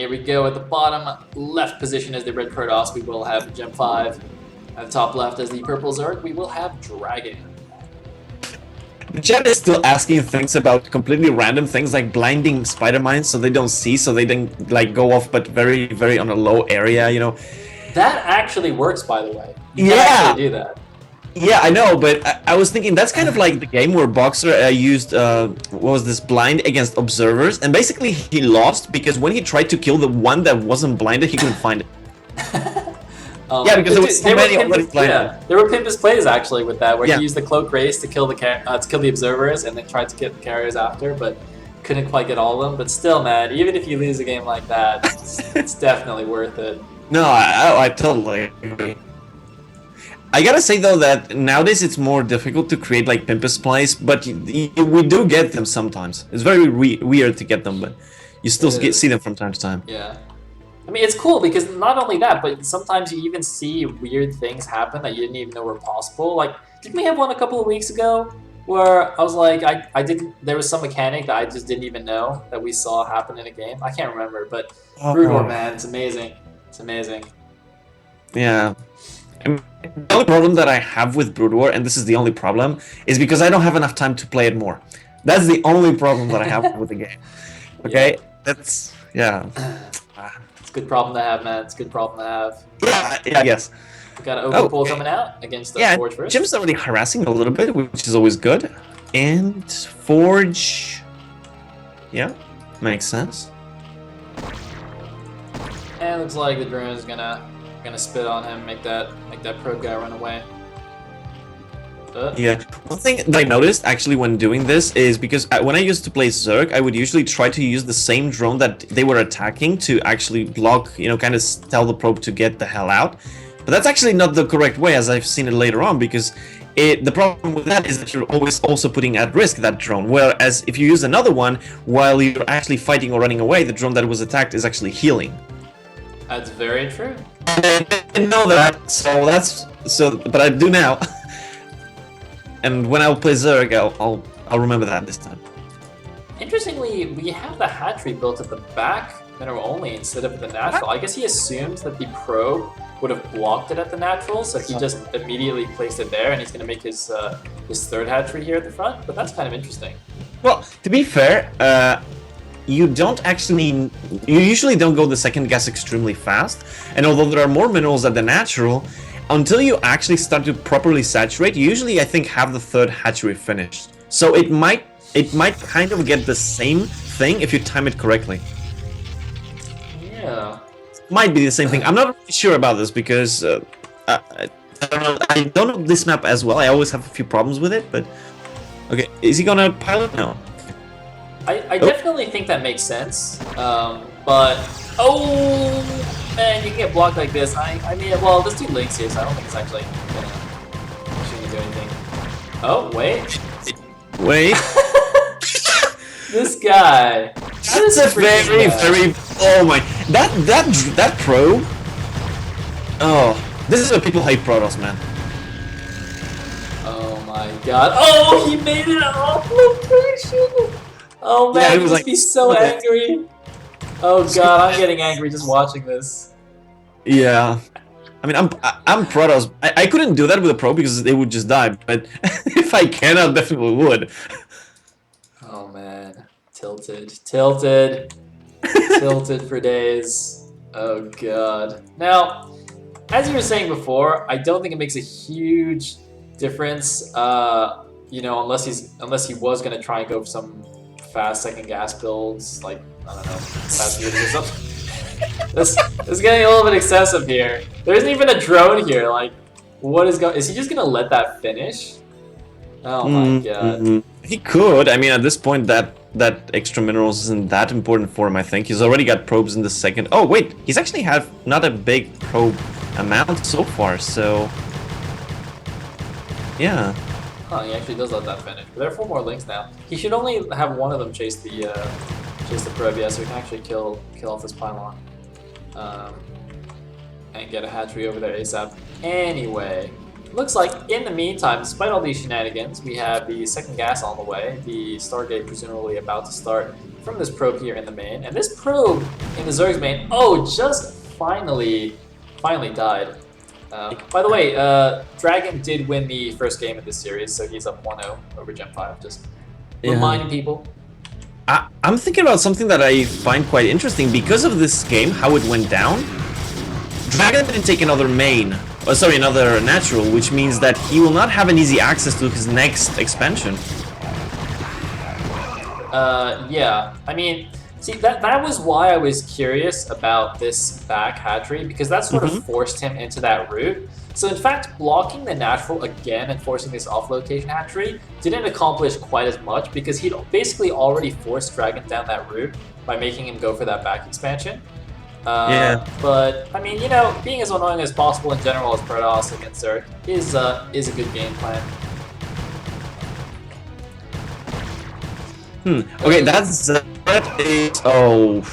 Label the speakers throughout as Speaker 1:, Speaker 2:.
Speaker 1: here we go at the bottom left position as the red Protoss. We will have Djem 5. At the top left as the purple Zerg, we will have Dragon.
Speaker 2: The chat is still asking things about completely random things like blinding spider mines so they don't see, so they don't like go off, but very, very on a low area, you know.
Speaker 1: That actually works, by the way. You
Speaker 2: can
Speaker 1: actually do that.
Speaker 2: Yeah, I know, but I was thinking that's kind of like the game where Boxer used, what was this, blind against observers, and basically he lost because when he tried to kill the one that wasn't blinded, he couldn't find it. Yeah, because there was so many already blinded.
Speaker 1: Yeah, there were Pimpus plays actually with that, where
Speaker 2: Yeah.
Speaker 1: he used the cloak race to kill the observers, and then tried to get the carriers after, but couldn't quite get all of them. But still, man, even if you lose a game like that, it's definitely worth it.
Speaker 2: No, I totally agree. I gotta say though that nowadays it's more difficult to create like Pimpus plays, but we do get them sometimes. It's very weird to get them, but you still see them from time to time.
Speaker 1: Yeah. I mean, it's cool because not only that, but sometimes you even see weird things happen that you didn't even know were possible. Like, didn't we have one a couple of weeks ago where I was like, there was some mechanic that I just didn't even know that we saw happen in a game? I can't remember, but Brood War, man, it's amazing. It's amazing.
Speaker 2: Yeah. And the only problem that I have with Brood War, and this is the only problem, is because I don't have enough time to play it more. That's the only problem that I have with the game. Okay? Yeah. That's, yeah.
Speaker 1: It's a good problem to have, man. It's a good problem to have.
Speaker 2: Yeah, I guess.
Speaker 1: We got an overpull coming out against the Forge first.
Speaker 2: Jim's already harassing a little bit, which is always good. And Forge... Yeah, makes sense.
Speaker 1: And it looks like the drone's gonna spit on him, make that probe guy run away.
Speaker 2: Yeah, one thing that I noticed actually when doing this is because when I used to play Zerg, I would usually try to use the same drone that they were attacking to actually block, you know, kind of tell the probe to get the hell out. But that's actually not the correct way, as I've seen it later on, because the problem with that is that you're always also putting at risk that drone, whereas if you use another one, while you're actually fighting or running away, the drone that was attacked is actually healing.
Speaker 1: That's very true.
Speaker 2: I didn't know that, but I do now. And when I'll play Zerg, I'll remember that this time.
Speaker 1: Interestingly, we have the hatchery built at the back mineral only instead of the natural. I guess he assumed that the probe would have blocked it at the natural, so he just immediately placed it there, and he's going to make his third hatchery here at the front. But that's kind of interesting.
Speaker 2: Well, to be fair, you usually don't go the second gas extremely fast, and although there are more minerals at the natural, until you actually start to properly saturate, you usually, I think, have the third hatchery finished. So it might kind of get the same thing if you time it correctly.
Speaker 1: Yeah.
Speaker 2: Might be the same thing. I'm not really sure about this because I don't know this map as well. I always have a few problems with it, but... Okay, is he gonna pilot? No.
Speaker 1: I definitely think that makes sense, but... Oh, man, you can get blocked like this. I mean, well, this dude links here, so I don't think it's actually gonna do anything. Oh, wait.
Speaker 2: Wait.
Speaker 1: This guy.
Speaker 2: That's a very... Oh my... That probe... Oh, this is what people hate Protoss, man.
Speaker 1: Oh my god. Oh, he made it off location! Oh man, he must like, be so angry. Oh god, I'm getting angry just watching this.
Speaker 2: Yeah. I mean, I'm Protoss. I couldn't do that with a probe because they would just die, but if I can, I definitely would.
Speaker 1: Oh man. Tilted. Tilted for days. Oh god. Now, as you were saying before, I don't think it makes a huge difference, you know, unless he was gonna try and go for some fast second gas builds, like, I don't know, fast meters or something. This is getting a little bit excessive here. There isn't even a drone here, like, what is going... Is he just gonna let that finish? Oh my god.
Speaker 2: He could. I mean, at this point, that extra minerals isn't that important for him, I think. He's already got probes in the second... Oh, wait! He's actually have not a big probe amount so far, so... Yeah.
Speaker 1: Huh, he actually does let that finish. But there are 4 more links now. He should only have one of them chase the probe, yeah, so we can actually kill off this pylon. And get a hatchery over there ASAP. Anyway, looks like in the meantime, despite all these shenanigans, we have the second gas on the way, the Stargate presumably about to start from this probe here in the main, and this probe in the Zerg's main, just finally died. By the way, Dragon did win the first game of this series, so he's up 1-0 over Gem 5. Just reminding people.
Speaker 2: I'm thinking about something that I find quite interesting. Because of this game, how it went down, Dragon didn't take another another natural, which means that he will not have an easy access to his next expansion.
Speaker 1: Yeah. I mean, see, that was why I was curious about this back hatchery, because that sort of forced him into that route. So in fact, blocking the natural again and forcing this off-location hatchery didn't accomplish quite as much, because he'd basically already forced Dragon down that route by making him go for that back expansion. But, I mean, you know, being as annoying as possible in general as Protoss against Zerg is a good game plan.
Speaker 2: Okay, that is... Oh...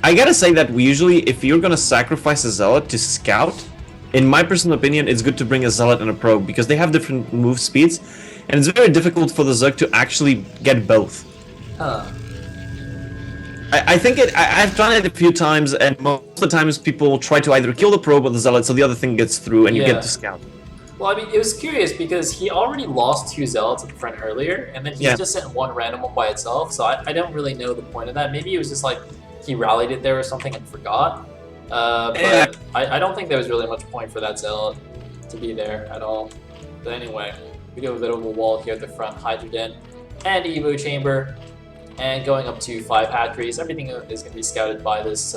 Speaker 2: I gotta say that we usually, if you're gonna sacrifice a Zealot to scout, in my personal opinion, it's good to bring a Zealot and a Probe, because they have different move speeds, and it's very difficult for the Zerg to actually get both. I think I've done it a few times, and most of the times people try to either kill the Probe or the Zealot so the other thing gets through and you get to scout.
Speaker 1: Well, I mean, it was curious because he already lost 2 Zealots at the front earlier, and then he's just sent 1 random one by itself, so I don't really know the point of that. Maybe it was just like he rallied it there or something and forgot. But I don't think there was really much point for that Zealot to be there at all. But anyway, we do have a bit of a wall here at the front, Hydrogen and Evo Chamber, and going up to 5 hatcheries. Everything is going to be scouted by this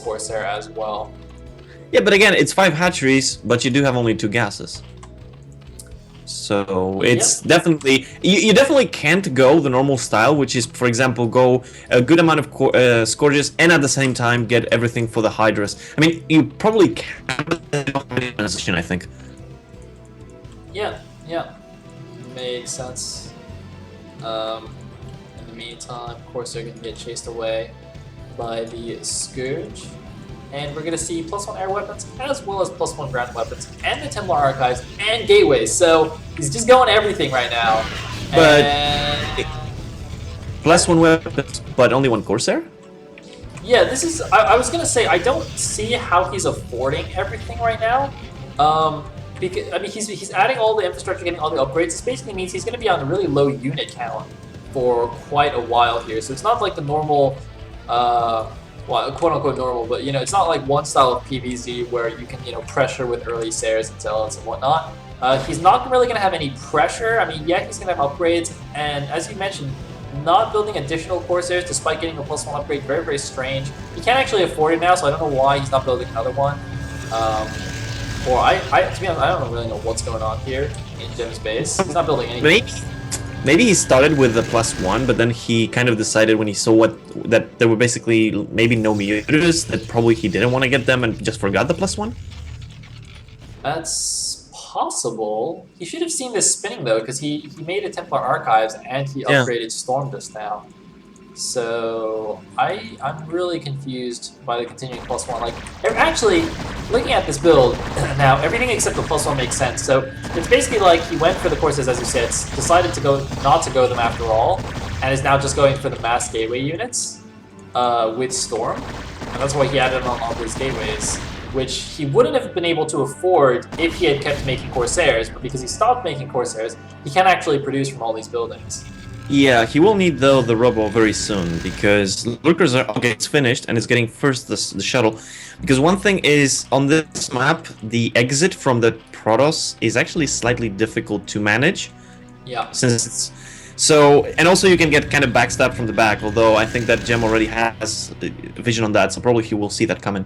Speaker 1: Corsair as well.
Speaker 2: Yeah, but again, it's 5 hatcheries, but you do have only 2 gases. So it's definitely... You definitely can't go the normal style, which is, for example, go a good amount of Scourges and at the same time get everything for the Hydras. I mean, you probably can't position, I think.
Speaker 1: Yeah. Makes sense. In the meantime, of course, they're going to get chased away by the Scourge. And we're going to see +1 air weapons, as well as +1 ground weapons, and the Templar Archives, and Gateways. So he's just going everything right now.
Speaker 2: But +1 weapons, but only 1 Corsair?
Speaker 1: Yeah, this is... I was going to say, I don't see how he's affording everything right now. Because I mean, he's adding all the infrastructure, getting all the upgrades. This basically means he's going to be on a really low unit count for quite a while here. So it's not like the normal... well, quote-unquote normal, but, you know, it's not like one style of PvZ where you can, you know, pressure with early Sairs and Zealots and whatnot. He's not really going to have any pressure. I mean, yeah, he's going to have upgrades, and as you mentioned, not building additional Corsairs despite getting a +1 upgrade, very, very strange. He can't actually afford it now, so I don't know why he's not building another one. Or to be honest, I don't really know what's going on here in Jem's base. He's not building anything.
Speaker 2: Maybe he started with the +1, but then he kind of decided when he saw that there were basically maybe no mutators, that probably he didn't want to get them and just forgot the +1?
Speaker 1: That's possible. He should have seen this spinning though, because he made a Templar Archives and he upgraded Storm just now. So I'm really confused by the continuing +1. Like, actually, looking at this build now, everything except the +1 makes sense. So it's basically like he went for the courses, as you said, decided to not to go them after all, and is now just going for the mass gateway units with Storm, and that's why he added on all these gateways, which he wouldn't have been able to afford if he had kept making Corsairs. But because he stopped making Corsairs, he can't actually produce from all these buildings. Yeah,
Speaker 2: he will need, though, the Robo very soon, because Lurkers are... Okay, it's finished, and it's getting first the shuttle. Because one thing is, on this map, the exit from the Protoss is actually slightly difficult to manage.
Speaker 1: Yeah.
Speaker 2: Since it's... So, and also you can get kind of backstabbed from the back, although I think that Djem already has vision on that, so probably he will see that coming.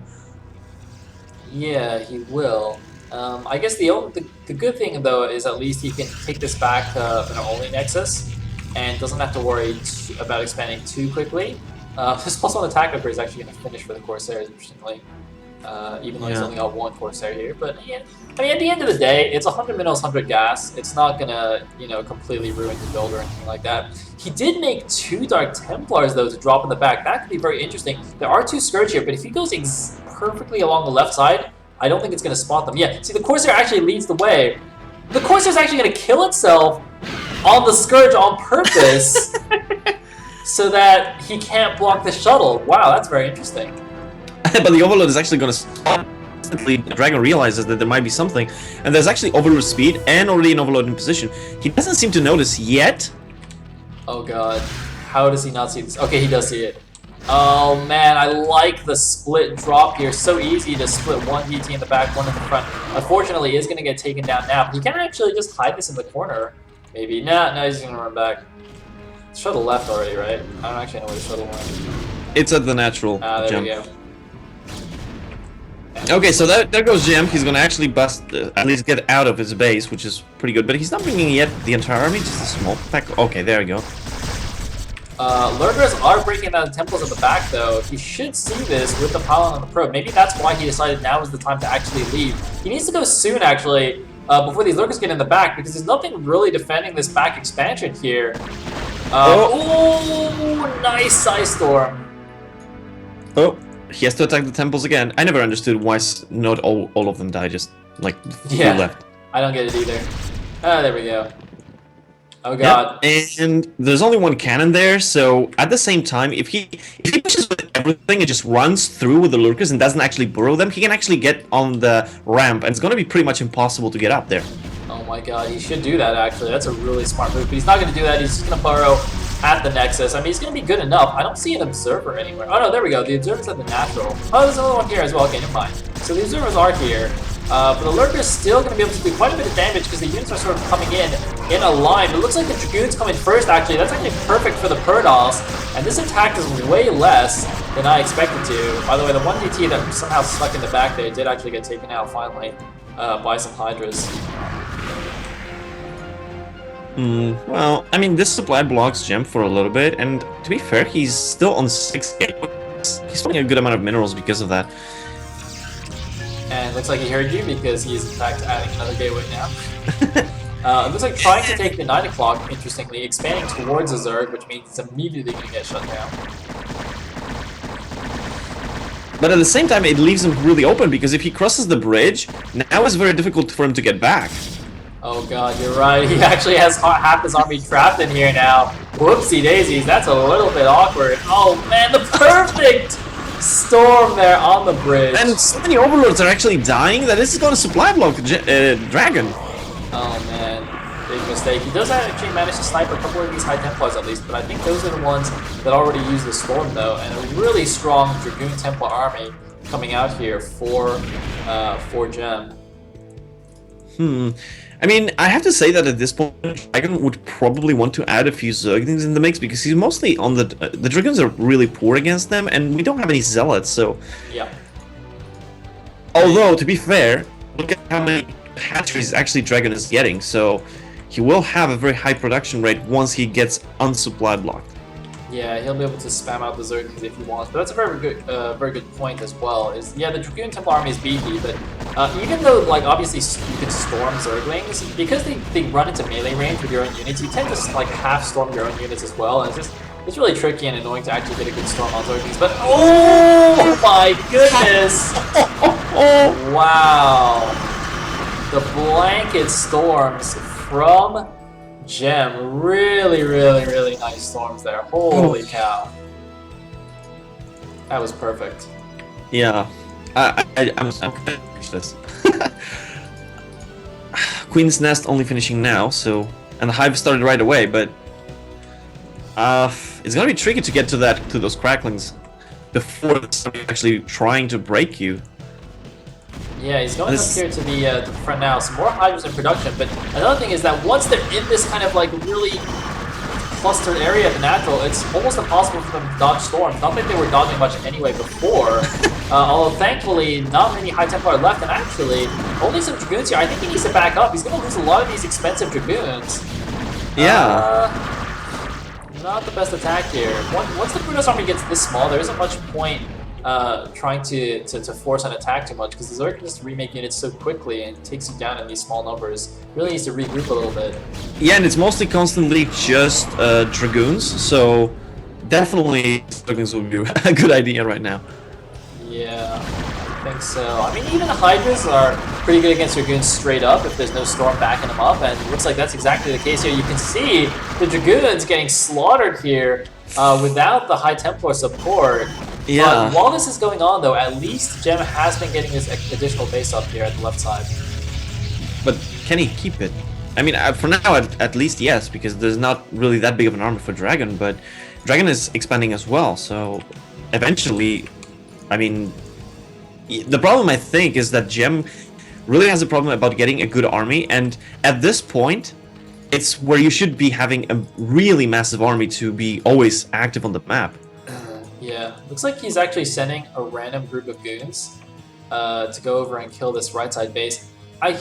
Speaker 1: Yeah, he will. I guess the good thing, though, is at least he can take this back to an only Nexus, and doesn't have to worry about expanding too quickly. This +1 attack upgrade is actually going to finish for the Corsairs, interestingly, even though he's only got 1 Corsair here. But yeah, I mean, at the end of the day, it's 100 minerals, 100 gas. It's not going to, you know, completely ruin your build or anything like that. He did make 2 Dark Templars, though, to drop in the back. That could be very interesting. There are 2 Scourge here, but if he goes perfectly along the left side, I don't think it's going to spot them. Yeah, see, the Corsair actually leads the way. The Corsair's actually going to kill itself on the Scourge on purpose. so that he can't block the shuttle. Wow, that's very interesting.
Speaker 2: But the Overload is actually going to spawn. Instantly, Dragon realizes that there might be something, and there's actually Overload speed and already an Overload in position. He doesn't seem to notice yet.
Speaker 1: Oh god, how does he not see this? Okay, he does see it. Oh man, I like the split drop here. So easy to split one DT in the back, one in the front. Unfortunately, he is going to get taken down now. But he can actually just hide this in the corner. Maybe. Nah, no, he's going to run back. The shuttle left already, right? I don't actually know where the shuttle went.
Speaker 2: It's at the natural
Speaker 1: There
Speaker 2: jump.
Speaker 1: we go.
Speaker 2: Okay, so there goes Djem. He's going to actually bust, at least get out of his base, which is pretty good. But he's not bringing yet the entire army, just a small pack. Okay, there we go.
Speaker 1: Lurkers are breaking down the temples at the back, though. He should see this with the pylon on the probe. Maybe that's why he decided now is the time to actually leave. He needs to go soon, actually, before these Lurkers get in the back, because there's nothing really defending this back expansion here. Oh, nice Ice Storm.
Speaker 2: Oh, he has to attack the temples again. I never understood why not all of them die, just like few left.
Speaker 1: I don't get it either. There we go. Oh god.
Speaker 2: Yep. And there's only one cannon there, so at the same time, if he pushes with everything and just runs through with the Lurkers and doesn't actually burrow them, he can actually get on the ramp, and it's going to be pretty much impossible to get up there.
Speaker 1: Oh my god, he should do that actually. That's a really smart move, but he's not going to do that. He's just going to burrow at the Nexus. I mean, he's going to be good enough. I don't see an Observer anywhere. Oh no, there we go. The Observer's at the Natural. Oh, there's another one here as well. Okay, never mind. So the Observers are here. But the Lurker is still going to be able to do quite a bit of damage because the units are sort of coming in a line. But it looks like the Dragoons come in first, actually. That's actually perfect for the Perdos. And this attack is way less than I expected to. By the way, the 1DT that somehow stuck in the back there did actually get taken out, finally, by some Hydras.
Speaker 2: Well, I mean, this supply blocks Djem for a little bit. And to be fair, he's still on 6 gateways. He's spending a good amount of minerals because of that.
Speaker 1: And it looks like he heard you because he is in fact adding another gateway now. It looks like trying to take the 9 o'clock, interestingly, expanding towards the Zerg, which means it's immediately going to get shut down.
Speaker 2: But at the same time, it leaves him really open because if he crosses the bridge, now it's very difficult for him to get back.
Speaker 1: Oh god, you're right. He actually has half his army trapped in here now. Whoopsie daisies, that's a little bit awkward. Oh man, the perfect storm there on the bridge.
Speaker 2: And so many Overlords are actually dying that this is going to supply block Dragon.
Speaker 1: Oh man, big mistake. He does actually manage to snipe a couple of these High Templars at least, but I think those are the ones that already use the storm though, and a really strong Dragoon Templar army coming out here for Djem.
Speaker 2: I mean, I have to say that at this point, Dragon would probably want to add a few Zerglings in the mix because he's mostly on the Dragoons are really poor against them, and we don't have any Zealots, so...
Speaker 1: Yeah.
Speaker 2: Although, to be fair, look at how many hatcheries actually Dragon is getting, so he will have a very high production rate once he gets unsupply blocked.
Speaker 1: Yeah, he'll be able to spam out the Zerglings if he wants, but that's a very good point as well. Yeah, the Dragoon Templar army is beefy, but even though, like, obviously you can storm Zerglings, because they run into melee range with your own units, you tend to like half storm your own units as well, and it's really tricky and annoying to actually get a good storm on Zerglings. But oh my goodness! Wow, the blanket storms from Djem, really nice storms there. Holy cow. That was perfect.
Speaker 2: Yeah. I'm speechless. Queen's Nest only finishing now, so... And the Hive started right away, but... it's gonna be tricky to get to those cracklings before somebody actually trying to break you.
Speaker 1: Yeah, he's going up here to the front now. Some more Hydras in production, but another thing is that once they're in this kind of like really clustered area at the Natural, it's almost impossible for them to dodge storms. Not that they were dodging much anyway before, although thankfully not many High Templar are left, and actually only some Dragoons here. I think he needs to back up. He's going to lose a lot of these expensive Dragoons.
Speaker 2: Yeah.
Speaker 1: Not the best attack here. Once the Bruno's army gets this small, there isn't much point trying to force an attack too much, because the Zerg can just remake units so quickly and takes you down in these small numbers. Really needs to regroup a little bit.
Speaker 2: Yeah, and it's mostly constantly just Dragoons, so definitely Dragoons would be a good idea right now.
Speaker 1: Yeah, I think so. I mean, even the Hydras are pretty good against Dragoons straight up if there's no storm backing them up, and it looks like that's exactly the case here. You can see the Dragoons getting slaughtered here without the High Templar support.
Speaker 2: Yeah.
Speaker 1: But while this is going on, though, at least Djem has been getting this additional base up here at the left side.
Speaker 2: But can he keep it? I mean, for now, at least yes, because there's not really that big of an army for Dragon, but Dragon is expanding as well, so eventually, I mean, the problem I think is that Djem really has a problem about getting a good army, and at this point, it's where you should be having a really massive army to be always active on the map.
Speaker 1: Yeah, looks like he's actually sending a random group of goons to go over and kill this right side base.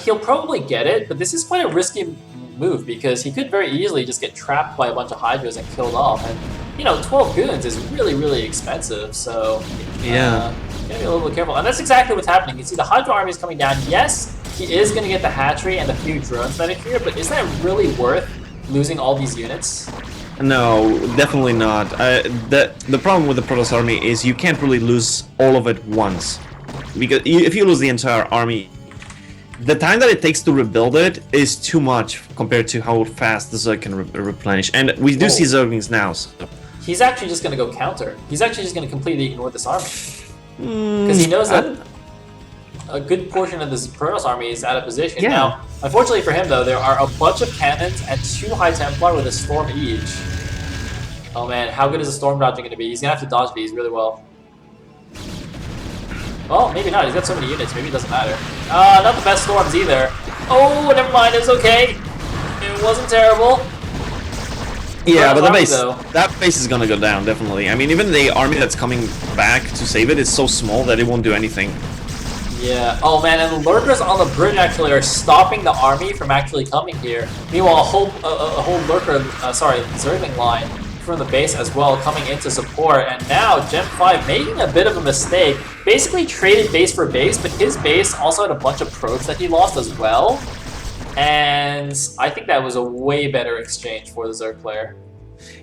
Speaker 1: He'll probably get it, but this is quite a risky move because he could very easily just get trapped by a bunch of Hydras and killed off. And, you know, 12 goons is really, really expensive, so
Speaker 2: yeah,
Speaker 1: gotta be a little bit careful. And that's exactly what's happening. You see the Hydra army is coming down. Yes, he is going to get the hatchery and the few drones that are here, but is that really worth losing all these units?
Speaker 2: No, definitely not. The problem with the Protoss army is you can't really lose all of it once. Because if you lose the entire army, the time that it takes to rebuild it is too much compared to how fast the Zerg can replenish. And we do see Zerglings now. So.
Speaker 1: He's actually just going to go counter. He's actually just going to completely ignore this army. Because he knows that a good portion of this Protoss army is out of position.
Speaker 2: Yeah.
Speaker 1: Now, unfortunately for him, though, there are a bunch of cannons and 2 High Templar with a Storm each. Oh man, how good is the Storm dodging going to be? He's going to have to dodge these really well. Well, maybe not. He's got so many units. Maybe it doesn't matter. Not the best storms either. Oh, never mind. It's okay. It wasn't terrible.
Speaker 2: Yeah, but that base is gonna go down, definitely. I mean, even the army that's coming back to save it is so small that it won't do anything.
Speaker 1: Yeah. Oh man, and the lurkers on the bridge actually are stopping the army from actually coming here. Meanwhile, a whole lurker, Zergling line from the base as well coming in to support, and now Djem 5 making a bit of a mistake, basically traded base for base, but his base also had a bunch of probes that he lost as well, and I think that was a way better exchange for the Zerg player.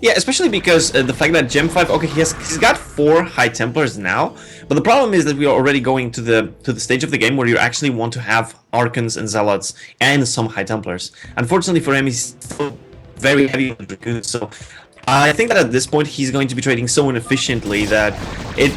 Speaker 2: Yeah, especially because the fact that Djem 5, okay, he's got 4 High Templars now, but the problem is that we are already going to the stage of the game where you actually want to have Archons and Zealots and some High Templars. Unfortunately for him, he's still very heavy on Dragoons, so I think that at this point he's going to be trading so inefficiently that it's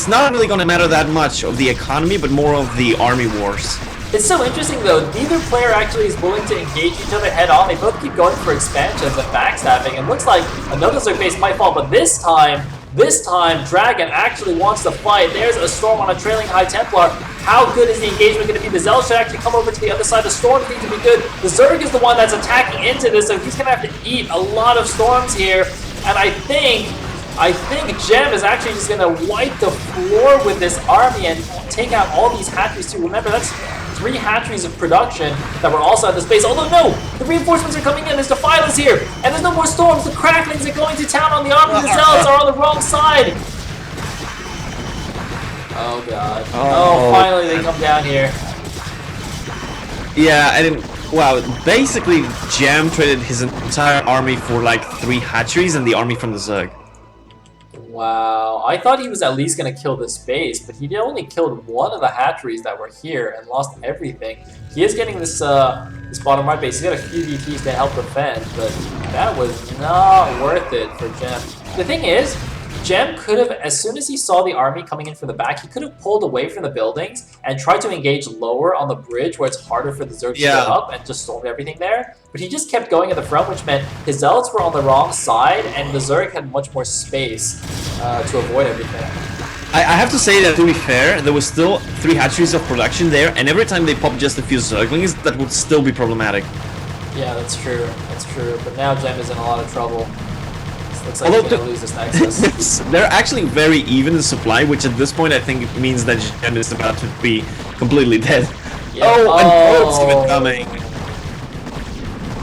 Speaker 2: not really going to matter that much of the economy, but more of the army wars.
Speaker 1: It's so interesting though, neither player actually is willing to engage each other head on. They both keep going for expansions and backstabbing. It looks like another Zerg base might fall, but this time Dragon actually wants to fight. There's a Storm on a trailing High Templar. How good is the engagement going to be? The Zealot should actually come over to the other side. The Storms need to be good. The Zerg is the one that's attacking into this, so he's going to have to eat a lot of Storms here. And I think Djem is actually just going to wipe the floor with this army and take out all these hatcheries too. Remember, that's 3 hatcheries of production that were also at this base. Although no, the reinforcements are coming in. There's Defilas here, and there's no more Storms. The Cracklings are going to town on the army. The Zealots are on the wrong side. Oh god. Oh, finally they come down here.
Speaker 2: Yeah, and wow, basically Djem traded his entire army for like 3 hatcheries and the army from the Zerg.
Speaker 1: Wow, I thought he was at least going to kill this base, but he only killed 1 of the hatcheries that were here and lost everything. He is getting this this bottom right base. He's got a few DTs to help defend, but that was not worth it for Djem. The thing is, Djem could have, as soon as he saw the army coming in from the back, he could have pulled away from the buildings and tried to engage lower on the bridge where it's harder for the Zerg to get up and just storm everything there. But he just kept going at the front, which meant his Zealots were on the wrong side and the Zerg had much more space to avoid everything.
Speaker 2: I have to say that, to be fair, there was still 3 hatcheries of production there, and every time they pop just a few Zerglings, that would still be problematic.
Speaker 1: Yeah, that's true. That's true. But now Djem is in a lot of trouble. Looks like he's going to lose this Nexus.
Speaker 2: They're actually very even in supply, which at this point I think means that Djem is about to be completely dead.
Speaker 1: Yep.
Speaker 2: Oh, and probe's even coming.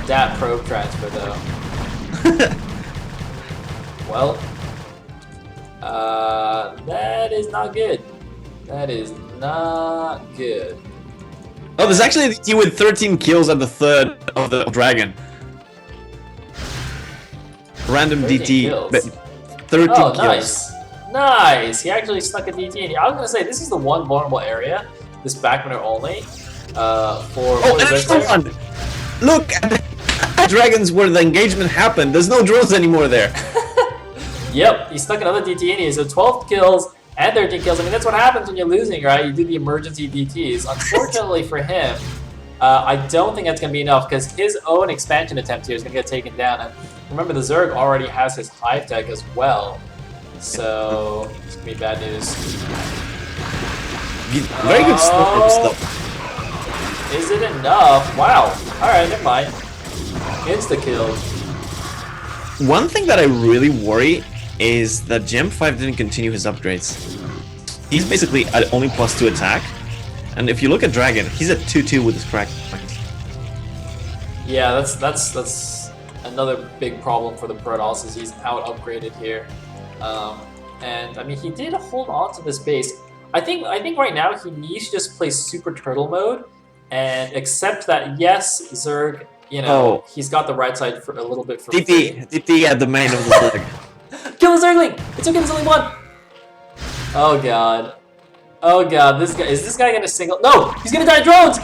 Speaker 1: That probe transfer, though. Well, that is not good. That is not good.
Speaker 2: Oh, there's actually a DT with 13 kills at the 3rd of the Dragon. Random DT,
Speaker 1: kills.
Speaker 2: 13
Speaker 1: oh,
Speaker 2: kills.
Speaker 1: Nice. Nice! He actually snuck a DT in. I was going to say, this is the one vulnerable area, this backmanner only, for...
Speaker 2: Oh, and another one! Look at Dragons where the engagement happened. There's no drones anymore there.
Speaker 1: Yep, he stuck another DT in here. So 12 kills and 13 kills. I mean, that's what happens when you're losing, right? You do the emergency DTs. Unfortunately for him, I don't think that's going to be enough because his own expansion attempt here is going to get taken down. And remember, the Zerg already has his Hive Tech as well. So, it's going to be bad news.
Speaker 2: Very good stuff.
Speaker 1: Is it enough? Wow. Alright, never mind. Insta-kill.
Speaker 2: One thing that I really worry is that Djem 5 didn't continue his upgrades. He's basically at only +2 attack. And if you look at Dragon, he's at 2-2 with his crack.
Speaker 1: Yeah, that's another big problem for the Protoss is he's out upgraded here. And I mean he did hold on to this base. I think right now he needs to just play Super Turtle mode and accept that yes, Zerg, you know, he's got the right side for a little bit for
Speaker 2: DT at the main of the Zerg.
Speaker 1: Kill the Zergling! It's okay, there's only one! Oh god. Oh god, is this guy gonna single? No! He's gonna die of drones!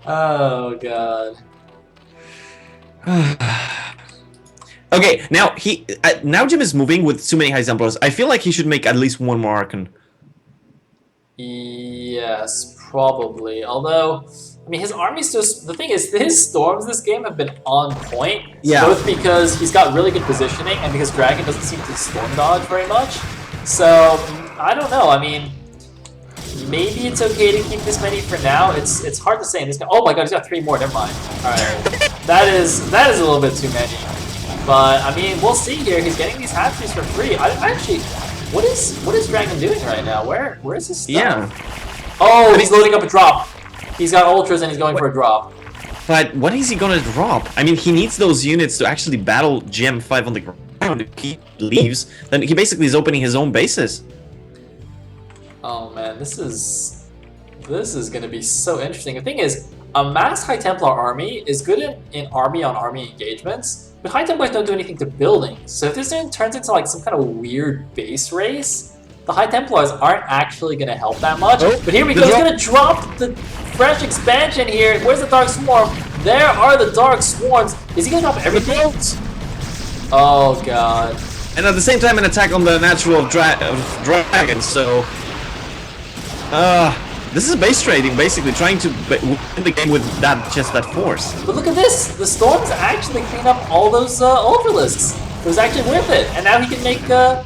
Speaker 1: Oh god.
Speaker 2: Okay, now now Djem is moving with too many high templars. I feel like he should make at least one more Archon.
Speaker 1: Yes, probably. Although, I mean, his army's just... The thing is, his storms this game have been on point.
Speaker 2: Yeah.
Speaker 1: Both because he's got really good positioning and because Dragon doesn't seem to storm dodge very much. So, I don't know. I mean, maybe it's okay to keep this many for now. It's hard to say. In this game. Oh my god, he's got 3 more. Never mind. Alright. That is a little bit too many. But, I mean, we'll see here. He's getting these hatcheries for free. I actually... What is Dragon doing right now? Where is his stuff?
Speaker 2: Yeah.
Speaker 1: Oh, he's loading up a drop. He's got ultras and he's going for a drop.
Speaker 2: But what is he gonna drop? I mean, he needs those units to actually battle Djem 5 on the ground. If he leaves, then he basically is opening his own bases.
Speaker 1: Oh man, this is gonna be so interesting. The thing is, a mass High Templar army is good in army-on-army engagements, but High Templars don't do anything to buildings. So if this thing turns into like some kind of weird base race, the High Templars aren't actually going to help that much.
Speaker 2: Oh,
Speaker 1: but here we go, he's going to drop the fresh expansion here. Where's the Dark Swarm? There are the Dark Swarms. Is he going to drop everything? Oh god.
Speaker 2: And at the same time an attack on the natural dragon, so... this is base trading, basically, trying to win the game with just that force.
Speaker 1: But look at this! The Storms actually clean up all those Ultralisks. It was actually worth it, and now he can make the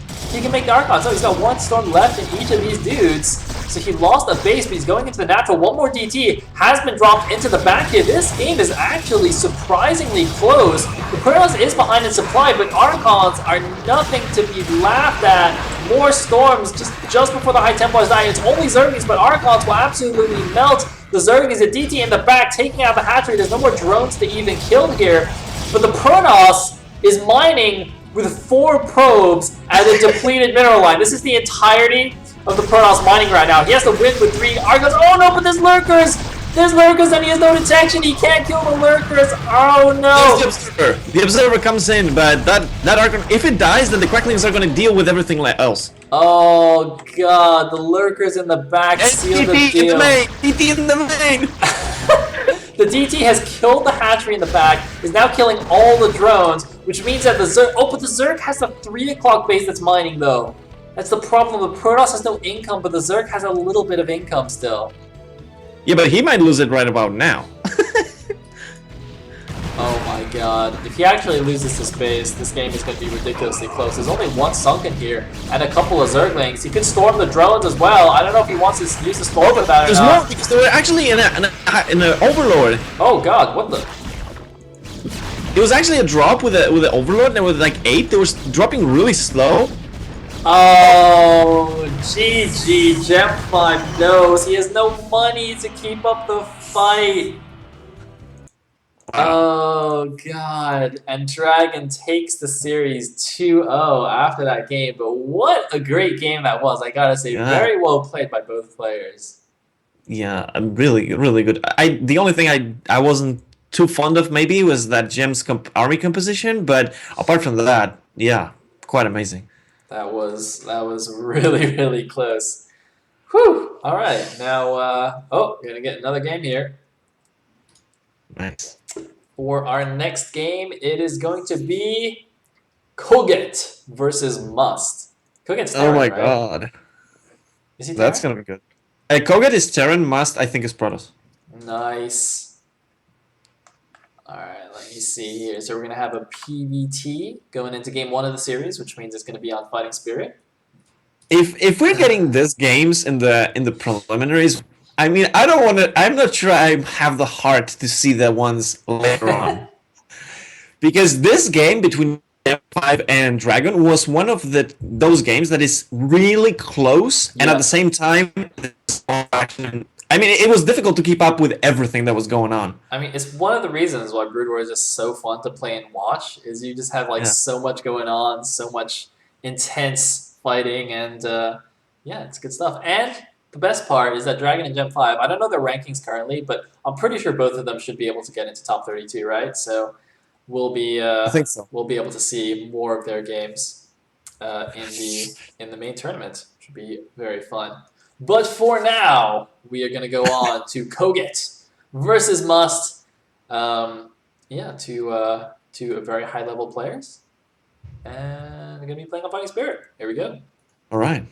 Speaker 1: Archon. So he's got 1 Storm left in each of these dudes. So he lost a base, but he's going into the natural. 1 more DT has been dropped into the back here. This game is actually surprisingly close. The Protoss is behind in supply, but Archons are nothing to be laughed at. More Storms just before the High Templars die. It's only Zerglings, but Archons will absolutely melt. The Zerglings, a DT in the back, taking out the hatchery. There's no more drones to even kill here. But the Protoss is mining with 4 probes at a depleted mineral line. This is the entirety of the Protoss mining right now. He has to win with 3 Archons. Oh no, but there's Lurkers! There's Lurkers and he has no detection. He can't kill the Lurkers. Oh no!
Speaker 2: The observer comes in, but that Archon, if it dies, then the Cracklings are going to deal with everything else.
Speaker 1: Oh god, the Lurkers in the back seal the deal.
Speaker 2: In the main! DT in the main!
Speaker 1: The DT has killed the hatchery in the back, is now killing all the drones, which means that the Zerg... Oh, but the Zerg has a 3 o'clock base that's mining, though. That's the problem. The Protoss has no income, but the Zerg has a little bit of income still.
Speaker 2: Yeah, but he might lose it right about now.
Speaker 1: Oh my god. If he actually loses this base, this game is going to be ridiculously close. There's only 1 sunken here, and a couple of Zerglings. He could storm the drones as well. I don't know if he wants to use the storm with that or
Speaker 2: There's
Speaker 1: not.
Speaker 2: more, because they were actually in an Overlord.
Speaker 1: Oh god, what the...
Speaker 2: It was actually a drop with the Overlord, and there was like 8. They were dropping really slow.
Speaker 1: Oh, GG, Djem 5 knows. He has no money to keep up the fight. Oh, God. And Dragon takes the series 2-0 after that game. But what a great game that was. I gotta say, very well played by both players.
Speaker 2: Yeah, really, really good. The only thing I wasn't too fond of maybe was that Djem's army composition, but apart from that, yeah, quite amazing.
Speaker 1: That was really, really close. Whew! All right, now, oh, we're gonna get another game here.
Speaker 2: Nice.
Speaker 1: For our next game, it is going to be Koget versus Must. Koget's
Speaker 2: Oh
Speaker 1: Terran,
Speaker 2: my
Speaker 1: right?
Speaker 2: god.
Speaker 1: Is he
Speaker 2: That's
Speaker 1: Terran?
Speaker 2: gonna be good. Koget is Terran, Must, I think, is Protoss.
Speaker 1: Nice. All right, let me see here. So we're going to have a PVT going into game 1 of the series, which means it's going to be on Fighting Spirit.
Speaker 2: If we're getting these games in the preliminaries, I mean, I don't want to. I'm not sure I have the heart to see the ones later on, because this game between F5 and Dragon was one of those games that is really close, and at the
Speaker 1: Yeah.
Speaker 2: same time, I mean, it was difficult to keep up with everything that was going on.
Speaker 1: I mean, it's one of the reasons why Brood War is just so fun to play and watch. Is you just have like
Speaker 2: Yeah.
Speaker 1: so much going on, so much intense fighting, and yeah, it's good stuff. And the best part is that Dragon and Gem 5. I don't know their rankings currently, but I'm pretty sure both of them should be able to get into top 32, right? So we'll be
Speaker 2: I think so.
Speaker 1: we'll be able to see more of their games in the main tournament, which would be very fun. But for now, we are going to go on to Koget versus Must. Yeah, two very high level players, and they're going to be playing on Fighting Spirit. Here we go.
Speaker 2: All right.